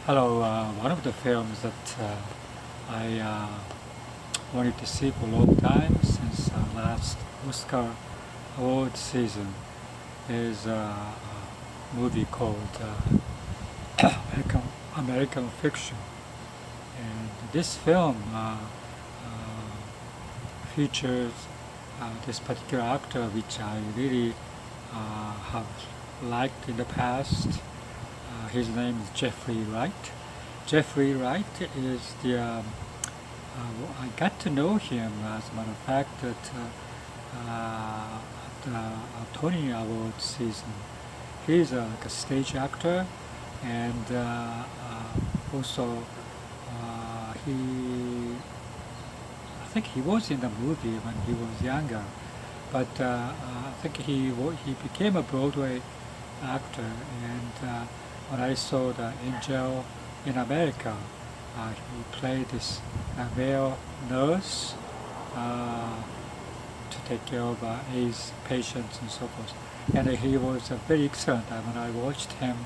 Hello, one of the films that I wanted to see for a long time since last Oscar award season is a movie called American Fiction. And this film features this particular actor which I really have liked in the past. His name is Jeffrey Wright. Jeffrey Wright is I got to know him as a matter of fact at the Tony Award season. He's like a stage actor, and also I think he was in the movie when he was younger, but I think he became a Broadway actor, and when I saw the Angel in America, he played this male nurse to take care of AIDS patients and so forth. And he was very excellent when I watched him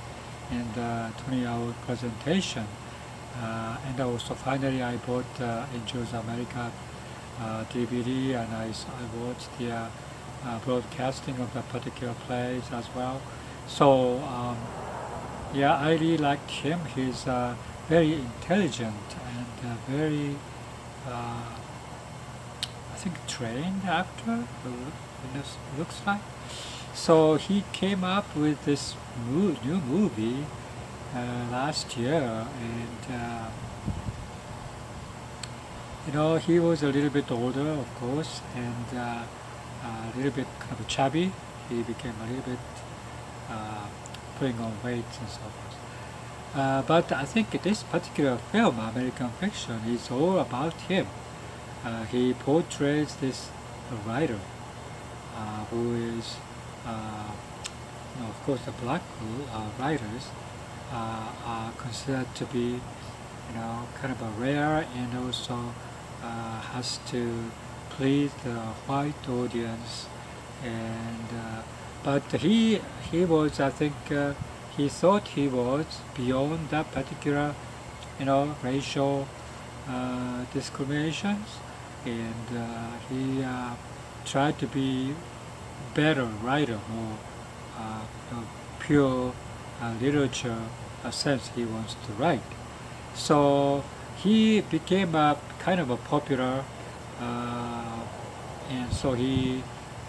in the 20-hour presentation. And also finally I bought Angels America DVD, and I watched the broadcasting of the particular plays as well. So yeah, I really liked him. He's very intelligent and very, I think, trained actor, it looks like. So he came up with this new movie last year, and he was a little bit older, of course, and a little bit kind of chubby. He became a little bit putting on weight and so forth. But I think this particular film, American Fiction, is all about him. He portrays this writer who is, of course, the black writers are considered to be, kind of a rare, and also has to please the white audience. And but he was, I think, he thought he was beyond that particular, racial discriminations, and he tried to be better writer, more pure literature sense he wants to write. So he became a kind of a popular, and so he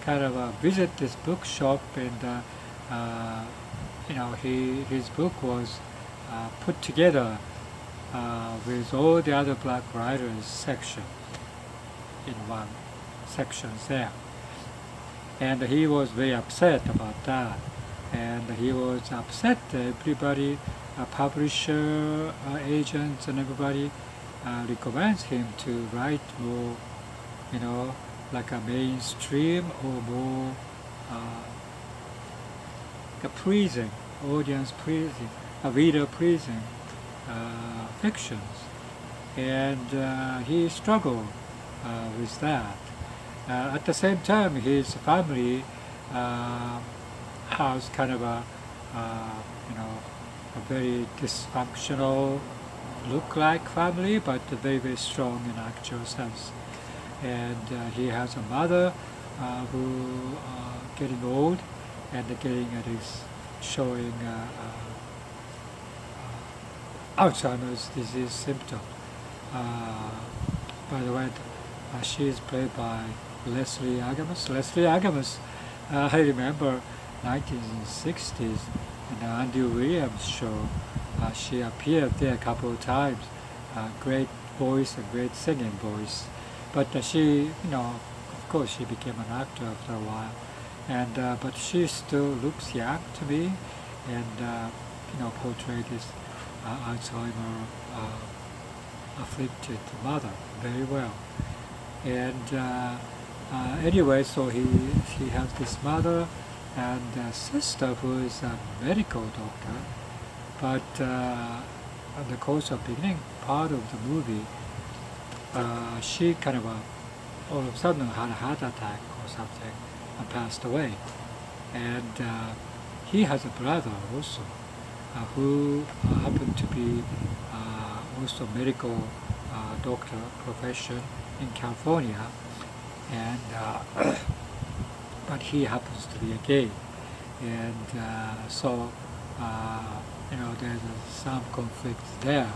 kind of visit this bookshop, and his book was put together with all the other black writers section in one section there, and he was very upset about that, and he was upset that everybody, publisher, agents, and everybody recommends him to write more, like a mainstream or more pleasing, audience pleasing, reader pleasing fictions. And he struggled with that. At the same time, his family has kind of a very dysfunctional look-like family, but very, very strong in actual sense. And he has a mother who getting old and is showing Alzheimer's disease symptom. By the way, she is played by Leslie Agamus. Leslie Agamus, I remember 1960s in the Andy Williams show. She appeared there a couple of times. Great voice and great singing voice. But she, of course, she became an actor after a while. And but she still looks young to me, and portrayed this Alzheimer afflicted mother very well. And anyway, so he has this mother and sister who is a medical doctor, but in the course of beginning part of the movie, she kind of all of a sudden had a heart attack or something and passed away. And he has a brother also who happened to be also medical doctor profession in California, and but he happens to be a gay, and so there's some conflicts there.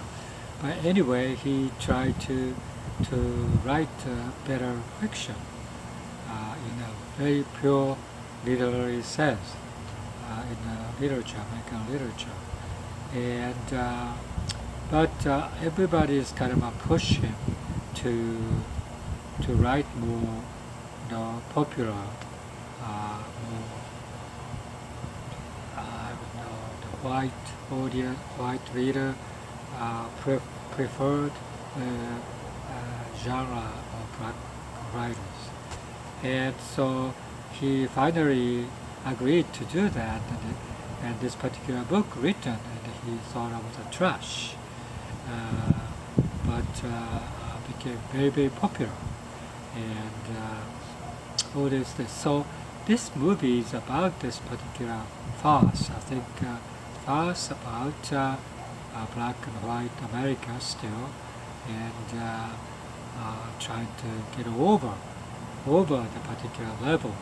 But anyway, he tried to write better fiction in a very pure literary sense in literature, American literature, and but everybody is kind of push him to write more, popular, more, the white audience, white reader preferred genre of black writers, and so he finally agreed to do that, and this particular book written, and he thought it was a trash, but became very, very popular, and all this. So this movie is about this particular farce. I think farce about black and white America still, and trying to get over the particular level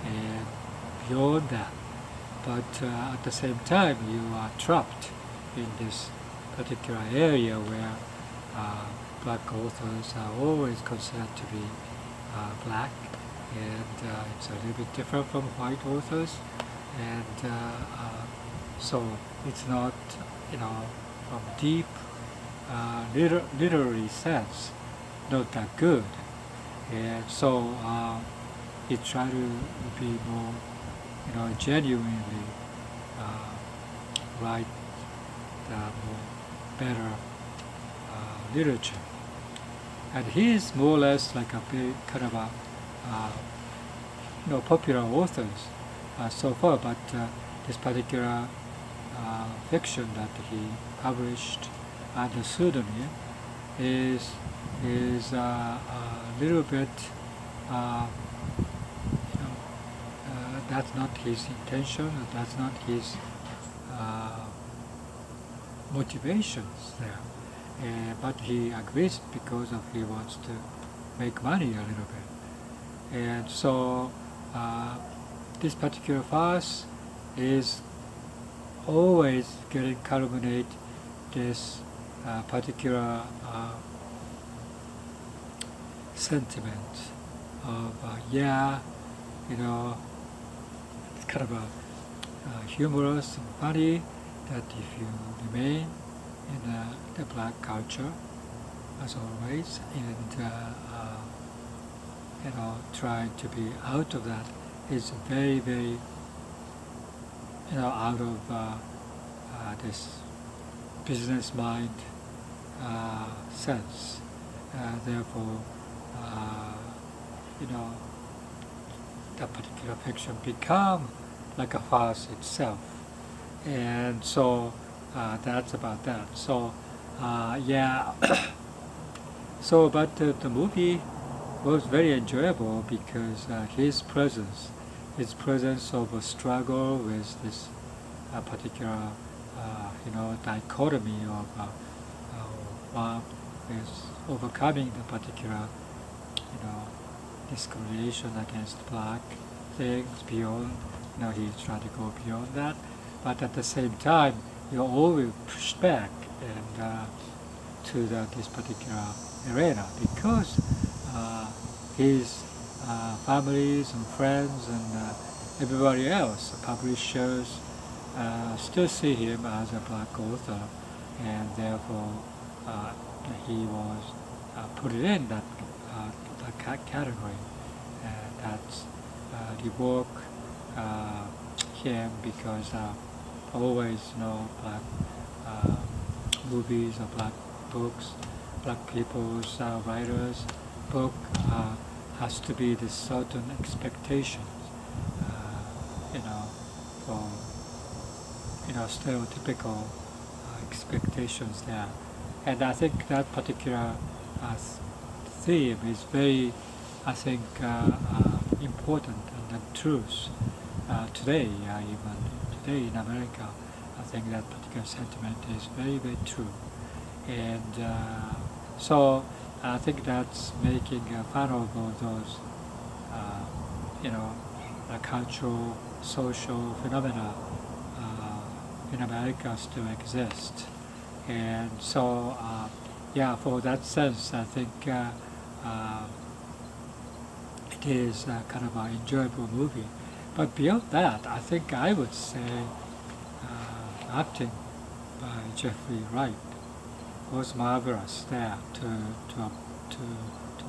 and beyond that. But at the same time, you are trapped in this particular area where black authors are always considered to be black, and it's a little bit different from white authors, and so it's not, from deep literary sense, not that good, and so he tried to be more, genuinely write more better literature. And he is more or less like a big kind of a popular authors so far, but this particular fiction that he published under pseudonym is a little bit, that's not his intention, that's not his motivations there. But he agrees because he wants to make money a little bit. And so this particular farce is always getting culminate this particular sentiment of it's kind of a humorous and funny that if you remain in the black culture, as always, and trying to be out of that is very, very, out of this business mind sense. Therefore, that particular fiction become like a farce itself, and so that's about that. So so but the movie was very enjoyable because his presence of a struggle with this particular dichotomy of one is overcoming the particular discrimination against black things beyond, he tried to go beyond that, but at the same time you're always pushed back and to this particular arena because his families and friends and everybody else, publishers, still see him as a black author, and therefore he was put in that category. That's revoke him because always black movies or black books, black people's writers book has to be this certain expectations, for stereotypical expectations there, and I think that particular theme is very, I think, important and truth today, even today in America, I think that particular sentiment is very, very true. And so I think that's making fun of all those, uh, you know, cultural, social phenomena in America still exist. And so, yeah, for that sense, I think uh, it is kind of an enjoyable movie. But beyond that, I think I would say acting by Jeffrey Wright was marvelous there to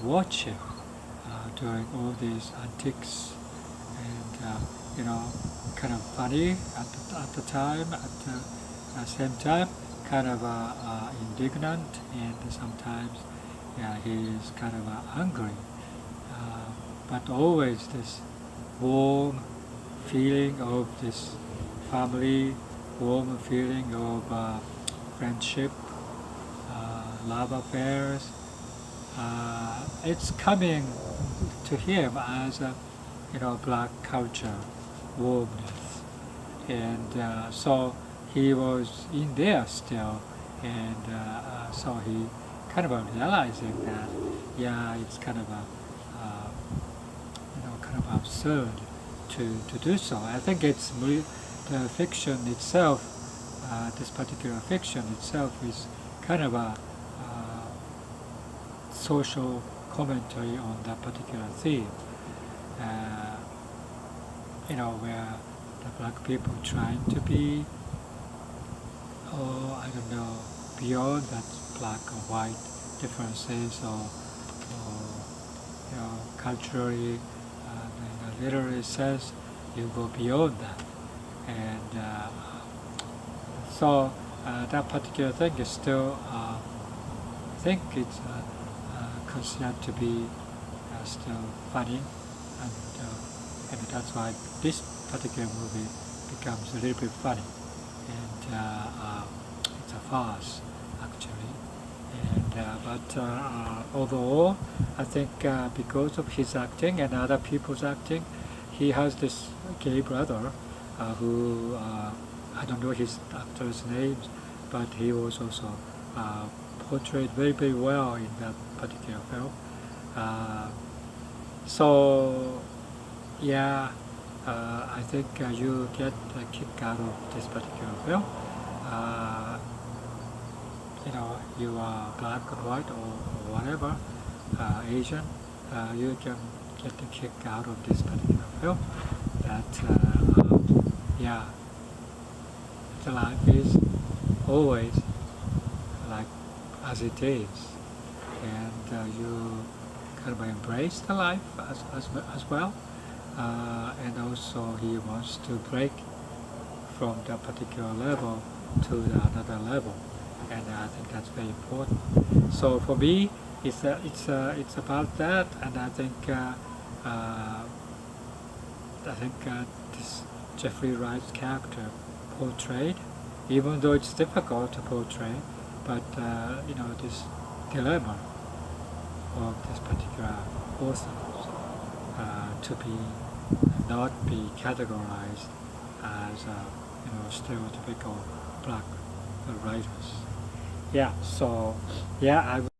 watch him doing all these antics and kind of funny at the time, at the same time kind of indignant, and sometimes yeah, he is kind of angry, but always this warm feeling of this family, warm feeling of friendship, love affairs. It's coming to him as a black culture warmness, and so he was in there still, and so he kind of realizing that yeah, it's kind of a kind of absurd to do so. I think it's the fiction itself, this particular fiction itself is kind of a social commentary on that particular theme. Uh, where the black people trying to be, I don't know, beyond that black or white differences, or culturally, in a literary sense, you go beyond that. And so that particular thing is still, I think it's considered to be still funny, and that's why this particular movie becomes a little bit funny, and it's a farce actually. And but overall, I think because of his acting and other people's acting, he has this gay brother who I don't know his actor's names, but he was also portrayed very, very well in that particular film. So yeah, I think you get a kick out of this particular film. You are black or white or whatever, Asian, you can get a kick out of this particular film. That yeah, the life is always like as it is, and you kind of embrace the life as well. And also he wants to break from that particular level to another level, and I think that's very important. So for me, it's about that, and I think this Jeffrey Wright's character portrayed, even though it's difficult to portray, but this dilemma of this particular author to be not be categorized as stereotypical black writers. Yeah. So yeah, I.